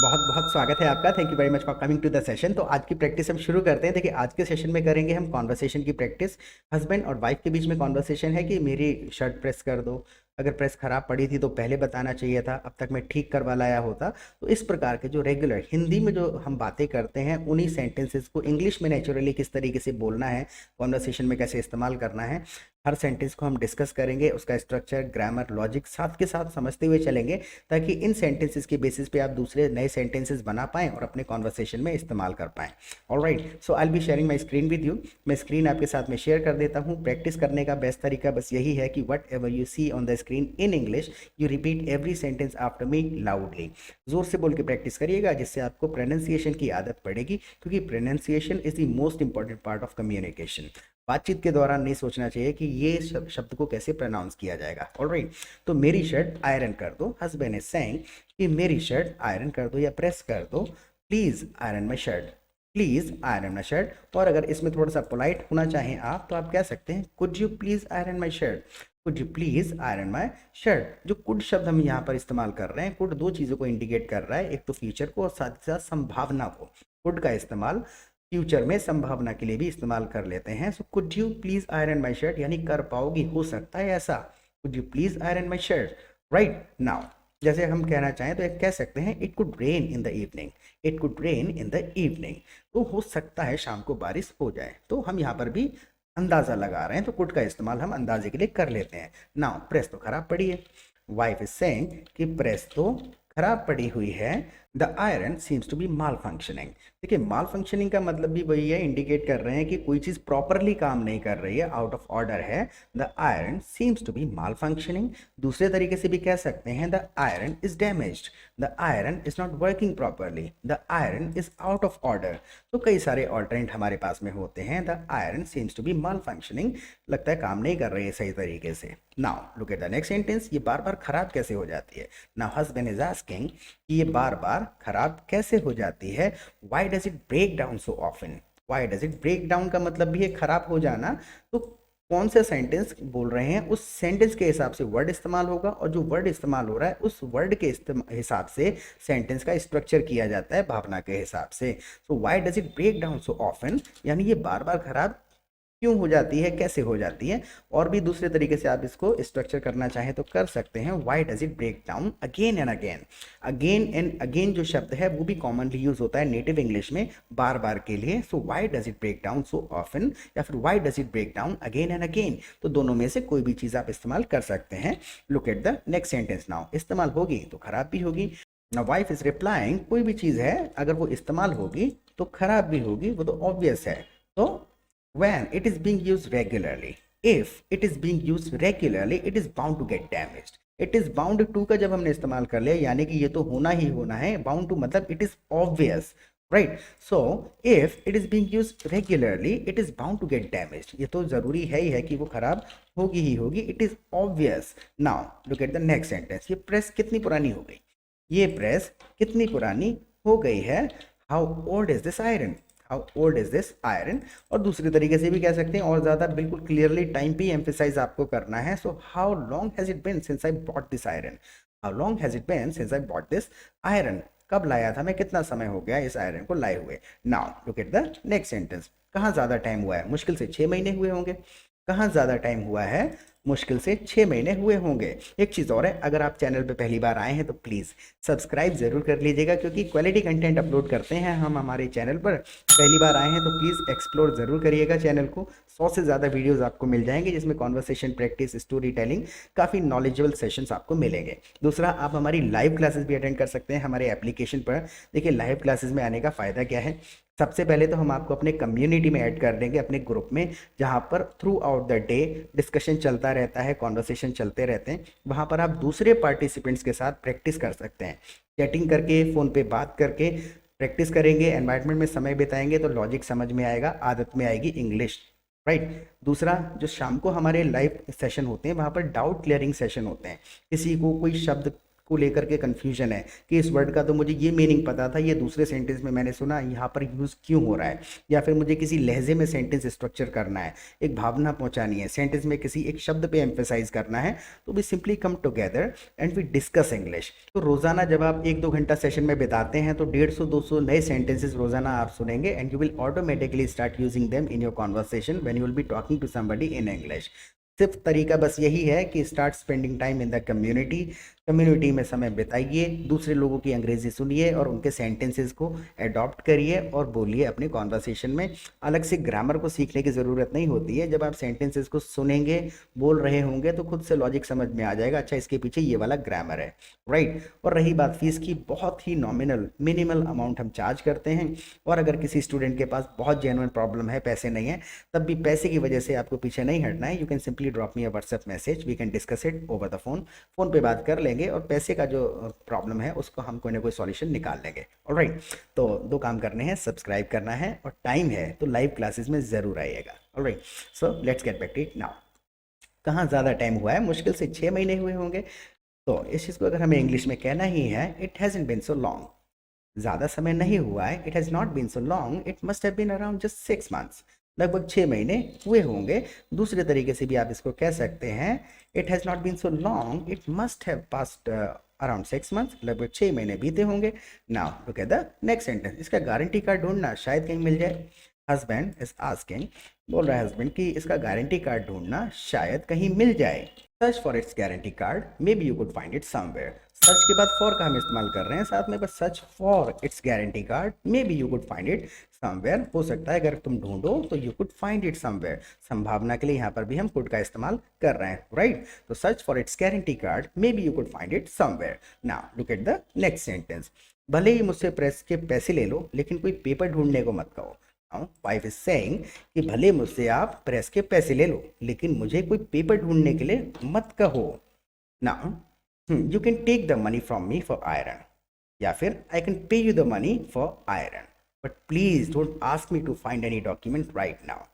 बहुत बहुत स्वागत है आपका। Thank you very much for coming to the session. तो आज की प्रैक्टिस हम शुरू करते हैं। देखिए, आज के सेशन में करेंगे हम कॉन्वर्सेशन की प्रैक्टिस। हस्बैंड और वाइफ के बीच में कॉन्वर्सेशन है कि मेरी शर्ट प्रेस कर दो। अगर प्रेस खराब पड़ी थी तो पहले बताना चाहिए था, अब तक मैं ठीक करवा लाया होता। तो इस प्रकार के जो रेगुलर हिंदी में जो हम बातें करते हैं, उन्हीं सेंटेंसेस को इंग्लिश में नेचुरली किस तरीके से बोलना है, कॉन्वर्सेशन में कैसे इस्तेमाल करना है, हर सेंटेंस को हम डिस्कस करेंगे। उसका स्ट्रक्चर, ग्रामर, लॉजिक साथ के साथ समझते हुए चलेंगे, ताकि इन सेंटेंसेस के बेसिस पे आप दूसरे नए सेंटेंसेस बना पाएं और अपने कॉन्वर्सेशन में इस्तेमाल कर पाएं। Alright, so I will be sharing my screen with you. मैं स्क्रीन आपके साथ में शेयर कर देता हूं। प्रैक्टिस करने का बेस्ट तरीका बस यही है कि whatever you see on the screen in English, you repeat every sentence after me loudly. जोर से बोल के प्रैक्टिस करिएगा, जिससे आपको प्रोनाउंसिएशन की आदत पड़ेगी, क्योंकि pronunciation is the most important part of communication. बातचीत के दौरान नहीं सोचना चाहिए कि ये शब्द को कैसे प्रोनाउंस किया जाएगा। ऑलराइट, तो मेरी शर्ट आयरन कर दो। हस्बैंड इज सेइंग कि मेरी शर्ट आयरन कर दो या प्रेस कर दो। Please iron my shirt, please iron my shirt. और अगर इसमें थोड़ा सा पोलाइट होना चाहें आप, तो आप कह सकते हैं could you please iron my shirt, could you please iron my shirt. जो कुड शब्द हम यहाँ पर इस्तेमाल कर रहे हैं, कुड दो चीज़ों को इंडिकेट कर रहा है, एक तो फ्यूचर को और साथ ही साथ संभावना को। कुड का इस्तेमाल फ्यूचर में संभावना के लिए भी इस्तेमाल कर लेते हैं। So could you please iron my shirt, यानी कर पाओगी, हो सकता है ऐसा। Could you please iron my shirt. Right now, जैसे हम कहना चाहें तो एक कह सकते हैं it could rain in the evening, it could rain in the evening. तो हो सकता है शाम को बारिश हो जाए। तो हम यहाँ पर भी अंदाजा लगा रहे हैं, तो कुड का इस्तेमाल हम अंदाजे के लिए कर लेते हैं। नाउ, प्रेस तो खराब पड़ी है। वाइफ इज सेइंग कि प्रेस तो खराब पड़ी हुई है। The iron seems to be malfunctioning. देखिए, माल फंक्शनिंग का मतलब भी वही है, इंडिकेट कर रहे हैं कि कोई चीज़ प्रॉपरली काम नहीं कर रही है, आउट ऑफ ऑर्डर है। The iron seems to be malfunctioning. दूसरे तरीके से भी कह सकते हैं the iron is damaged, the iron is not working properly, the iron is out of order. तो कई सारे ऑल्टरनेट हमारे पास में होते हैं। The iron seems to be malfunctioning, लगता है काम नहीं कर रही है सही तरीके से। Now look at the next sentence. ये बार बार खराब कैसे हो जाती है? नाउ हस्बैंड इज आस्किंग कि ये बार बार खराब कैसे हो जाती है। Why does it break down so often, why does it break down का मतलब भी है खराब हो जाना। तो कौन सा सेंटेंस बोल रहे हैं, उस सेंटेंस के हिसाब से वर्ड इस्तेमाल होगा, और जो वर्ड इस्तेमाल हो रहा है उस वर्ड के हिसाब से सेंटेंस का स्ट्रक्चर किया जाता है, भावना के हिसाब से। So why does it break down so often, यानी ये बार बार खराब क्यों हो जाती है, कैसे हो जाती है। और भी दूसरे तरीके से आप इसको स्ट्रक्चर करना चाहें तो कर सकते हैं। Why does it break down again and again. Again and again जो शब्द है वो भी कॉमनली यूज होता है नेटिव इंग्लिश में बार बार के लिए। So why does it break down so often, या फिर why does it break down again and again. तो दोनों में से कोई भी चीज़ आप इस्तेमाल कर सकते हैं। Look at the next sentence now. इस्तेमाल होगी तो खराब भी होगी। नाउ वाइफ इज रिप्लाइंग, कोई भी चीज़ है अगर वो इस्तेमाल होगी तो खराब भी होगी, वो तो ऑब्वियस है। तो when it is being used regularly, if it is being used regularly, it is bound to get damaged. It is bound to का जब हमने इस्तेमाल कर लिया, यानी कि ये तो होना ही होना है। bound to मतलब it is obvious, right? So if it is being used regularly, it is bound to get damaged. ये तो जरूरी है ही है कि वो खराब होगी ही होगी। It is obvious. Now look at the next sentence. ये प्रेस कितनी पुरानी हो गई, ये प्रेस कितनी पुरानी हो गई है। How old is this iron? How old is this iron. और दूसरे तरीके से भी कह सकते हैं, और ज़्यादा बिल्कुल क्लियरली टाइम पे एम्फेसाइज आपको करना है। So how long has it been since I bought this iron, how long has it been since I bought this iron. कब लाया था मैं, कितना समय हो गया इस आयरन को लाए हुए। Now look at the next sentence. कहाँ ज़्यादा टाइम हुआ है, मुश्किल से 6 महीने हुए होंगे। कहाँ ज़्यादा टाइम हुआ है, मुश्किल से 6 महीने हुए होंगे। एक चीज़ और है, अगर आप चैनल पे पहली बार आए हैं तो प्लीज़ सब्सक्राइब ज़रूर कर लीजिएगा, क्योंकि क्वालिटी कंटेंट अपलोड करते हैं हम हमारे चैनल पर। पहली बार आए हैं तो प्लीज़ एक्सप्लोर ज़रूर करिएगा चैनल को। 100 से ज़्यादा वीडियोस आपको मिल जाएंगे, जिसमें कॉन्वर्सेशन प्रैक्टिस, स्टोरी टेलिंग, काफ़ी नॉलेजेबल सेशंस आपको मिलेंगे। दूसरा, आप हमारी लाइव क्लासेस भी अटेंड कर सकते हैं हमारे एप्लीकेशन पर। देखिए, लाइव क्लासेस में आने का फ़ायदा क्या है। सबसे पहले तो हम आपको अपने कम्युनिटी में ऐड कर देंगे, अपने ग्रुप में, जहाँ पर through out the day discussion चलता रहता है, कॉन्वर्सेशन चलते रहते हैं। वहाँ पर आप दूसरे पार्टिसिपेंट्स के साथ प्रैक्टिस कर सकते हैं, चैटिंग करके, फ़ोन पे बात करके प्रैक्टिस करेंगे, एनवायरनमेंट में समय बिताएंगे तो लॉजिक समझ में आएगा, आदत में आएगी इंग्लिश। राइट। दूसरा, जो शाम को हमारे लाइव सेशन होते हैं वहाँ पर डाउट क्लियरिंग सेशन होते हैं। किसी को कोई शब्द को लेकर के कन्फ्यूजन है कि इस वर्ड का तो मुझे ये मीनिंग पता था, ये दूसरे सेंटेंस में मैंने सुना, यहाँ पर यूज़ क्यों हो रहा है, या फिर मुझे किसी लहजे में सेंटेंस स्ट्रक्चर करना है, एक भावना पहुँचानी है, सेंटेंस में किसी एक शब्द पे एम्फेसाइज करना है, तो we simply come together and we discuss English. तो रोज़ाना जब आप 1-2 घंटा सेशन में बिताते हैं तो 150-200 नए सेंटेंसेस रोज़ाना आप सुनेंगे and you will automatically start using them in your conversation when you will be talking to somebody in English. सिर्फ तरीका बस यही है कि start spending time in the community में समय बिताइए, दूसरे लोगों की अंग्रेजी सुनिए और उनके सेंटेंसेस को अडॉप्ट करिए और बोलिए अपने कॉन्वर्सेशन में। अलग से ग्रामर को सीखने की ज़रूरत नहीं होती है, जब आप सेंटेंसेस को सुनेंगे, बोल रहे होंगे तो खुद से लॉजिक समझ में आ जाएगा, अच्छा इसके पीछे ये वाला ग्रामर है, राइट। और रही बात फीस की, बहुत ही नॉमिनल मिनिमल अमाउंट हम चार्ज करते हैं, और अगर किसी स्टूडेंट के पास बहुत जेन्युइन प्रॉब्लम है, पैसे नहीं है, तब भी पैसे की वजह से आपको पीछे नहीं हटना है। You can simply drop me a WhatsApp message, we can discuss it over the phone पे बात कर लेंगे और पैसे का जो प्रॉब्लम है उसको हम कोई ना कोई सॉल्यूशन निकाल लेंगे। ऑलराइट, तो 2 काम करने हैं, सब्सक्राइब करना है और टाइम है तो लाइव क्लासेस में ज़रूर आइएगा। Alright, so let's get back to it now. कहाँ ज़्यादा टाइम हुआ है, मुश्किल से 6 महीने हुए होंगे, तो इस चीज़ को अगर हमें इंग्लिश में कहना ही है, it hasn't been so long, ज़्यादा समय नहीं हुआ है, it has not been so long, it must have been around just 6 months, लगभग 6 महीने हुए होंगे। दूसरे तरीके से भी आप इसको कह सकते हैं, it has not been so long, it must have passed around 6 months, लगभग 6 महीने बीते होंगे। Now look at the next sentence, इसका गारंटी कार्ड ढूंढना शायद कहीं मिल जाए। हस्बैंड इज आस्किंग, बोल रहा है हस्बैंड कि इसका गारंटी कार्ड ढूंढना शायद कहीं मिल जाए। Search for its guarantee card, may be you could find it somewhere. Search के बाद फॉर का हम इस्तेमाल कर रहे हैं साथ में, बस search for its guarantee card, may be you could find it somewhere, हो सकता है अगर तुम ढूंढो तो you could find it somewhere. संभावना के लिए यहाँ पर भी हम कुड का इस्तेमाल कर रहे हैं, राइट। तो search for its guarantee card, may be you could find it somewhere. Now look at the next sentence, भले ही मुझसे प्रेस के पैसे ले लो लेकिन कोई पेपर ढूंढने को मत कहो। वाइफ इज सेइंग कि भले मुझसे आप प्रेस के पैसे ले लो लेकिन मुझे कोई पेपर ढूंढने के लिए मत कहो। Now you can take the money from me for iron, या फिर I can pay you the money for iron, but please don't ask me to find any document right now.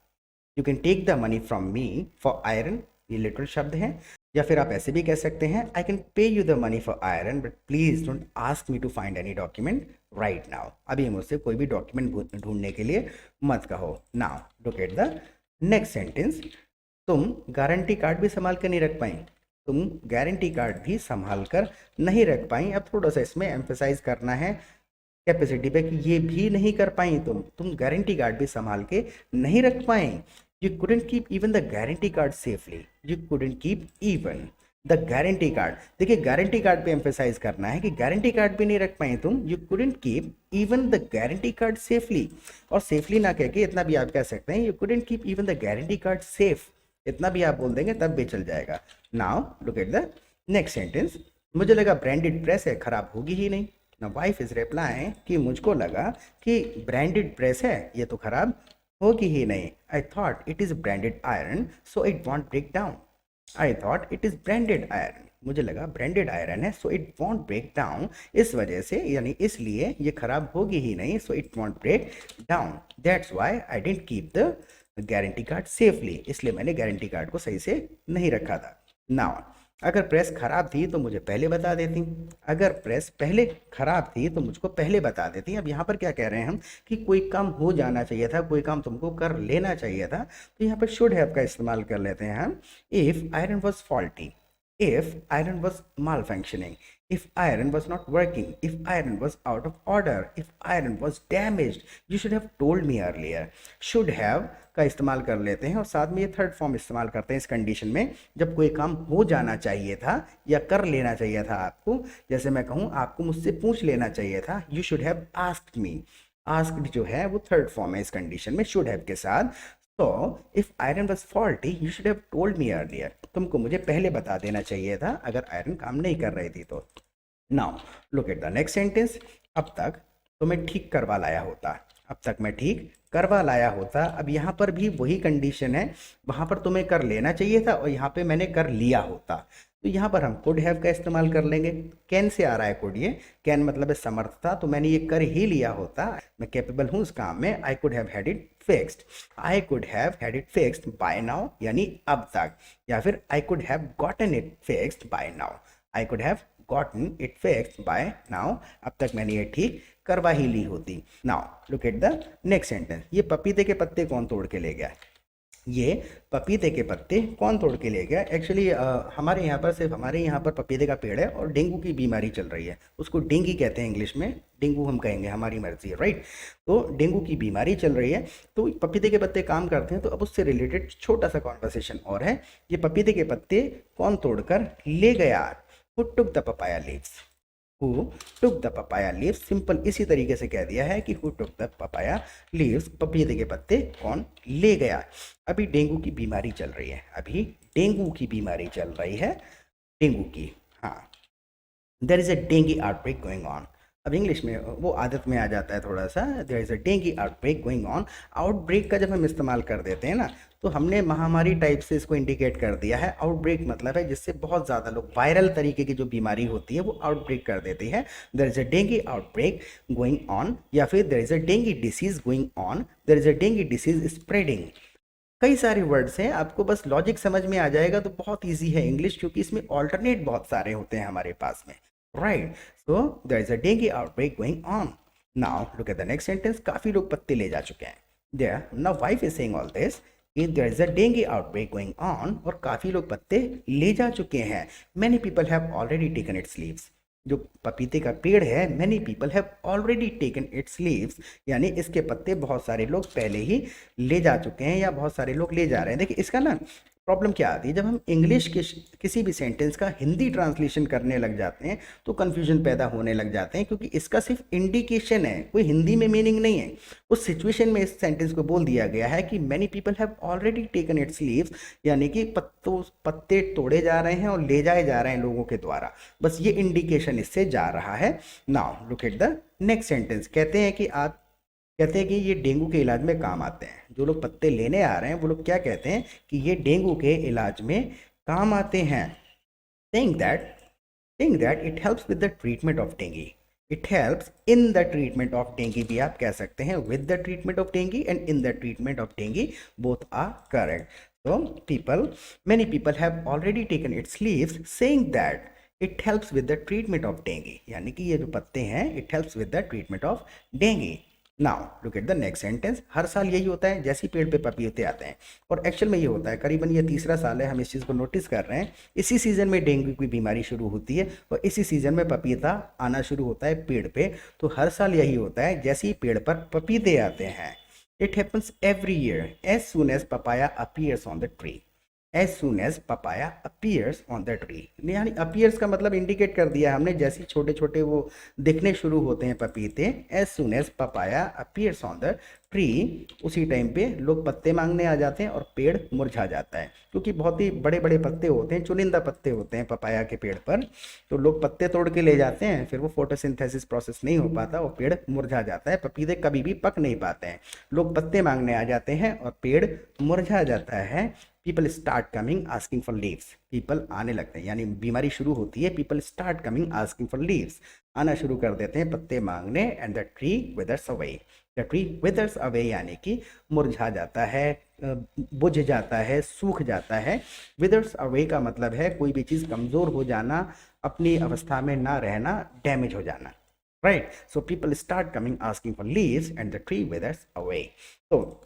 You can take the money from me for iron, ये literal शब्द है, या फिर आप ऐसे भी कह सकते हैं, I can pay you the money for iron but please don't ask me to find any document right now, अभी मुझसे कोई भी डॉक्यूमेंट ढूंढने के लिए मत कहो। Now look at the next sentence, तुम गारंटी कार्ड भी संभाल कर नहीं रख पाई, तुम गारंटी कार्ड भी संभाल कर नहीं रख पाई। अब थोड़ा सा इसमें एम्फेसाइज करना है कैपेसिटी पे कि ये भी नहीं कर पाई, तुम गारंटी कार्ड भी संभाल के नहीं रख पाए। You couldn't keep even the guarantee card safely. You couldn't keep even the guarantee card. देखिए गारंटी कार्ड पे एम्फेसाइज करना है कि गारंटी कार्ड भी नहीं रख पाए तुम। You couldn't keep even the guarantee card safely. और सेफली ना कह के इतना भी आप कह सकते हैं, You couldn't keep even the guarantee card safe. इतना भी आप बोल देंगे तब भी चल जाएगा। Now look at the next sentence. मुझे लगा ब्रांडेड प्रेस है, खराब होगी ही नहीं। Now wife is replying कि मुझको लगा कि ब्रांडेड प्रेस है, ये तो खराब होगी ही नहीं। I thought it is branded iron, so it won't break down. I thought it is branded iron. मुझे लगा ब्रांडेड आयरन है, so it won't break down. इस वजह से यानी इसलिए ये खराब होगी ही नहीं, so it won't break down. That's why I didn't keep the guarantee card safely. इसलिए मैंने गारंटी कार्ड को सही से नहीं रखा था। Now अगर प्रेस खराब थी तो मुझे पहले बता देती, अगर प्रेस पहले खराब थी तो मुझको पहले बता देती। अब यहाँ पर क्या कह रहे हैं हम कि कोई काम हो जाना चाहिए था, कोई काम तुमको कर लेना चाहिए था, तो यहाँ पर शुड हैव का इस्तेमाल कर लेते हैं हम। If iron was faulty, if iron was malfunctioning, if iron was not working, if iron was out of order, if iron was damaged, you should have told me earlier. should have का इस्तेमाल कर लेते हैं और साथ में ये third form इस्तेमाल करते हैं इस कंडीशन में जब कोई काम हो जाना चाहिए था या कर लेना चाहिए था आपको। जैसे मैं कहूँ आपको मुझसे पूछ लेना चाहिए था, you should have asked me. asked जो है वो थर्ड फॉर्म है इस कंडीशन में should have के साथ। So if iron was faulty, you should have told me earlier. तुमको मुझे पहले बता देना चाहिए था अगर आयरन काम नहीं कर रही थी तो। Now look at the next sentence. अब तक तो मैं ठीक करवा लाया होता, अब तक मैं ठीक करवा लाया होता। अब यहाँ पर भी वही कंडीशन है, वहाँ पर तुम्हें कर लेना चाहिए था और यहाँ पे मैंने कर लिया होता, तो यहाँ पर हम कुड हैव का इस्तेमाल कर लेंगे। कैन से आ रहा है कुड, ये कैन मतलब है समर्थता, तो मैंने ये कर ही लिया होता, मैं कैपेबल हूँ उस काम में। I could have had it fixed, I could have had it fixed by now यानी अब तक, या फिर I could have gotten it fixed by now, I could have gotten it fixed by now, अब तक मैंने ये ठीक करवा ही ली होती। Now look at the next sentence, ये पपीते के पत्ते कौन तोड़ के ले गया? ये पपीते के पत्ते कौन तोड़ के ले गया? एक्चुअली हमारे यहाँ पर, सिर्फ हमारे यहाँ पर पपीते का पेड़ है और डेंगू की बीमारी चल रही है, उसको डेंगी कहते हैं इंग्लिश में, डेंगू हम कहेंगे, हमारी मर्जी है, राइट। तो डेंगू की बीमारी चल रही है, तो पपीते के पत्ते काम करते हैं। तो अब उससे रिलेटेड छोटा सा कॉन्वर्सेशन और है, ये पपीते के पत्ते कौन तोड़कर ले गया? Who took the papaya leaves? Who took the papaya leaves? Simple इसी तरीके से कह दिया है कि who took the papaya leaves, पपीते के पत्ते कौन ले गया। अभी डेंगू की बीमारी चल रही है, अभी डेंगू की बीमारी चल रही है, डेंगू की, हाँ, there is a dengue outbreak going on. अब इंग्लिश में वो आदत में आ जाता है थोड़ा सा, there is a dengue outbreak going on. Outbreak का जब हम इस्तेमाल कर देते हैं ना, तो हमने महामारी टाइप से इसको इंडिकेट कर दिया है। आउटब्रेक मतलब है जिससे बहुत ज़्यादा लोग, वायरल तरीके की जो बीमारी होती है वो आउटब्रेक कर देती है। There is a dengue outbreak going on, या फिर there is a dengue disease going on, there is a dengue disease spreading. कई सारे वर्ड्स हैं, आपको बस लॉजिक समझ में आ जाएगा तो बहुत ईजी है इंग्लिश, क्योंकि इसमें ऑल्टरनेट बहुत सारे होते हैं हमारे पास में, right. So there is a dengue outbreak going on. Now look at the next sentence, काफी लोग पत्ते ले जा चुके हैं। There now wife is saying all this, there is a dengue outbreak going on, और काफी लोग पत्ते ले जा चुके हैं। Many people have already taken its leaves. जो पपीते का पेड़ है, many people have already taken its leaves, यानी इसके पत्ते बहुत सारे लोग पहले ही ले जा चुके हैं, या बहुत सारे लोग ले जा रहे हैं। देखिए इसका ना प्रॉब्लम क्या आती है, जब हम इंग्लिश के किसी भी सेंटेंस का हिंदी ट्रांसलेशन करने लग जाते हैं तो कन्फ्यूजन पैदा होने लग जाते हैं, क्योंकि इसका सिर्फ इंडिकेशन है, कोई हिंदी में मीनिंग नहीं है। उस सिचुएशन में इस सेंटेंस को बोल दिया गया है कि many people have already taken its leaves, यानी कि पत्ते तोड़े जा रहे हैं और ले जाए जा रहे हैं लोगों के द्वारा, बस ये इंडिकेशन इससे जा रहा है। Now look at the next sentence, कहते हैं कि ये डेंगू के इलाज में काम आते हैं। जो लोग पत्ते लेने आ रहे हैं वो लोग क्या कहते हैं कि ये डेंगू के इलाज में काम आते हैं। saying that it helps with the treatment of dengue, it helps in the treatment of dengue भी आप कह सकते हैं, with the treatment of dengue and in the treatment of dengue, both are correct. So many people have already taken its leaves, saying that it helps with the treatment of dengue, यानी कि ये जो पत्ते हैं it helps with the treatment of dengue. Now look at the next sentence, हर साल यही होता है, जैसे पेड़ पे पपीते आते हैं, और एक्चुअल में ये होता है, करीबन ये तीसरा साल है हम इस चीज़ को नोटिस कर रहे हैं। इसी सीजन में डेंगू की बीमारी शुरू होती है और इसी सीजन में पपीता आना शुरू होता है पेड़ पे। तो हर साल यही होता है, जैसे ही पेड़ पर पपीते आते हैं, it happens every year as soon as papaya appears on the tree. As soon as papaya appears on the tree, यानी अपीयर्स का मतलब इंडिकेट कर दिया हमने, जैसे छोटे छोटे वो दिखने शुरू होते हैं पपीते, as soon as papaya appears on the tree, उसी टाइम पे लोग पत्ते मांगने आ जाते हैं और पेड़ मुरझा जाता है, क्योंकि बहुत ही बड़े बड़े पत्ते होते हैं, चुनिंदा पत्ते होते हैं पपाया के पेड़ पर, तो लोग पत्ते तोड़ के ले जाते हैं, फिर वो फोटोसिंथेसिस प्रोसेस नहीं हो पाता, वो पेड़ मुरझा जाता है, पपीते कभी भी पक नहीं पाते हैं, लोग पत्ते मांगने आ जाते हैं और पेड़ मुरझा जाता है। People start coming asking for leaves, people आने लगते हैं, यानी बीमारी शुरू होती है, people start coming asking for leaves, आना शुरू कर देते हैं पत्ते मांगने, and the tree withers away, the tree withers away यानी कि मुरझा जाता है, बुझ जाता है, सूख जाता है। विदर्स अवे का मतलब है कोई भी चीज़ कमज़ोर हो जाना, अपनी अवस्था में ना रहना, डैमेज हो जाना, right. So people start coming asking for leaves and the tree withers away. तो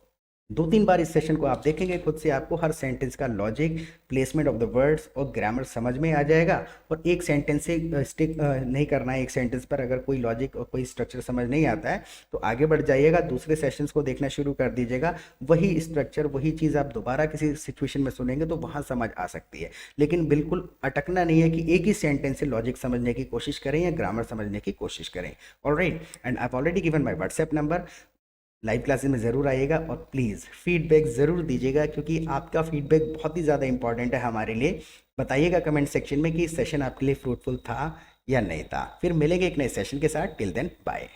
2-3 बार इस सेशन को आप देखेंगे खुद से, आपको हर सेंटेंस का logic, placement of the words और ग्रामर समझ में आ जाएगा। और एक सेंटेंस से स्टिक नहीं करना है एक सेंटेंस पर, अगर कोई लॉजिक और कोई स्ट्रक्चर समझ नहीं आता है तो आगे बढ़ जाइएगा, दूसरे सेशंस को देखना शुरू कर दीजिएगा, वही स्ट्रक्चर वही चीज़ आप दोबारा किसी सिचुएशन में सुनेंगे तो वहाँ समझ आ सकती है। लेकिन बिल्कुल अटकना नहीं है कि एक ही सेंटेंस से लॉजिक समझने की कोशिश करें या ग्रामर समझने की कोशिश करें। Alright, and I have already given my WhatsApp number, live classes में ज़रूर आइएगा और प्लीज़ फीडबैक ज़रूर दीजिएगा, क्योंकि आपका फीडबैक बहुत ही ज़्यादा इंपॉर्टेंट है हमारे लिए। बताइएगा कमेंट सेक्शन में कि सेशन आपके लिए फ्रूटफुल था या नहीं था। फिर मिलेंगे एक नए सेशन के साथ, टिल देन बाय।